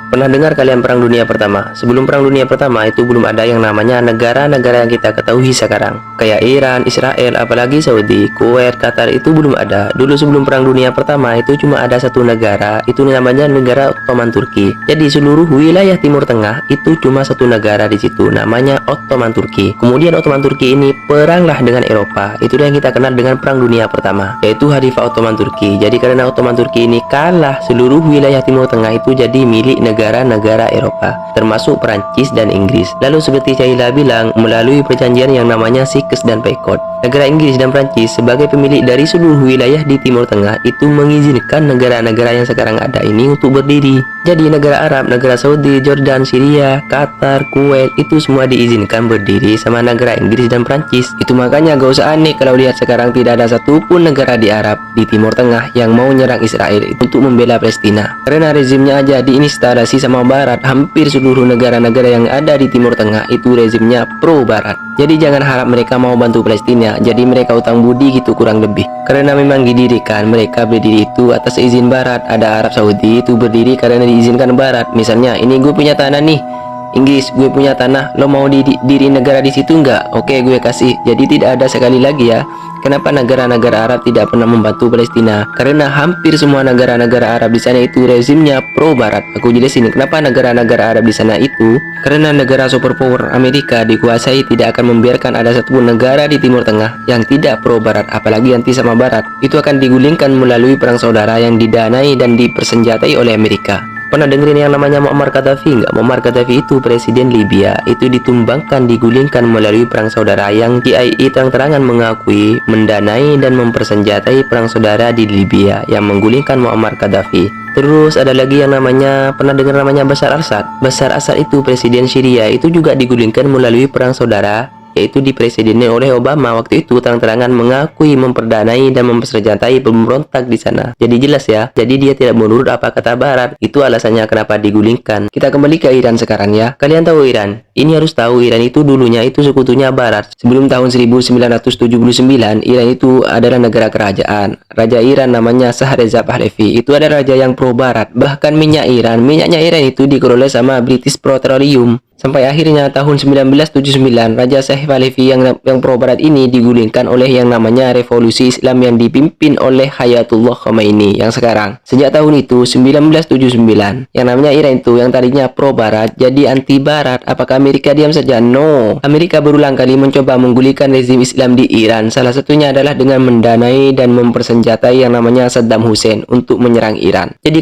Pernah dengar kalian Perang Dunia Pertama? Sebelum Perang Dunia Pertama itu belum ada yang namanya negara-negara yang kita ketahui sekarang. Kayak Iran, Israel, apalagi Saudi, Kuwait, Qatar itu belum ada. Dulu sebelum Perang Dunia Pertama itu cuma ada satu negara, itu namanya negara Ottoman Turki. Jadi seluruh wilayah Timur Tengah itu cuma satu negara di situ, namanya Ottoman Turki. Kemudian Ottoman Turki ini peranglah dengan Eropa. Itu yang kita kenal dengan Perang Dunia Pertama, yaitu Khalifah Ottoman Turki. Jadi karena Ottoman Turki ini kalah, seluruh wilayah Timur Tengah itu jadi milik negara-negara Eropa, termasuk Perancis dan Inggris. Lalu seperti Caila bilang, melalui perjanjian yang namanya Sykes dan Picot, negara Inggris dan Perancis sebagai pemilik dari seluruh wilayah di Timur Tengah itu mengizinkan negara-negara yang sekarang ada ini untuk berdiri. Jadi negara Arab, negara Saudi, Jordan, Syria, Qatar, Kuwait itu semua diizinkan berdiri sama negara Inggris dan Perancis. Itu makanya gak usah aneh kalau lihat sekarang tidak ada satupun negara di Arab, di Timur Tengah yang mau nyerang Israel untuk membela Palestina. Karena rezimnya aja diinstalasi sama Barat. Hampir seluruh negara-negara yang ada di Timur Tengah itu rezimnya pro Barat. Jadi jangan harap mereka mau bantu Palestina, jadi mereka utang budi gitu kurang lebih. Karena memang didirikan, mereka berdiri itu atas izin Barat. Ada Arab Saudi itu berdiri karena diizinkan Barat. Misalnya, ini gue punya tanah nih, Inggris, gue punya tanah, lo mau diri negara di situ nggak? Oke, gue kasih. Jadi tidak ada sekali lagi ya. Kenapa negara-negara Arab tidak pernah membantu Palestina? Karena hampir semua negara-negara Arab di sana itu rezimnya pro Barat. Aku jelasin kenapa negara-negara Arab di sana itu. Karena negara superpower Amerika dikuasai, tidak akan membiarkan ada satupun negara di Timur Tengah yang tidak pro Barat, apalagi anti sama Barat. Itu akan digulingkan melalui perang saudara yang didanai dan dipersenjatai oleh Amerika. Pernah dengerin yang namanya Muammar Gaddafi nggak? Muammar Gaddafi itu presiden Libya, itu ditumbangkan, digulingkan melalui perang saudara yang CIA terang-terangan mengakui, mendanai dan mempersenjatai perang saudara di Libya yang menggulingkan Muammar Gaddafi. Terus ada lagi yang namanya, pernah dengar namanya Bashar al-Assad? Bashar al-Assad itu presiden Syria, itu juga digulingkan melalui perang saudara, yaitu dipresidenkan oleh Obama. Waktu itu terang-terangan mengakui, memperdanai dan mempersenjatai pemberontak di sana. Jadi jelas ya, jadi dia tidak menurut apa kata Barat. Itu alasannya kenapa digulingkan. Kita kembali ke Iran sekarang ya. Kalian tahu Iran? Ini harus tahu, Iran itu dulunya itu sekutunya Barat. Sebelum tahun 1979, Iran itu adalah negara kerajaan. Raja Iran namanya Shah Reza Pahlavi. Itu ada raja yang pro Barat. Bahkan minyaknya Iran itu dikelola sama British Petroleum. Sampai akhirnya tahun 1979, Raja Shah Pahlavi yang pro Barat ini digulingkan oleh yang namanya Revolusi Islam yang dipimpin oleh Ayatollah Khomeini yang sekarang. Sejak tahun itu, 1979, yang namanya Iran itu yang tadinya pro Barat jadi anti Barat. Apakah Amerika diam saja? No. Amerika berulang kali mencoba menggulingkan rezim Islam di Iran. Salah satunya adalah dengan mendanai dan mempersenjatai yang namanya Saddam Hussein untuk menyerang Iran. Jadi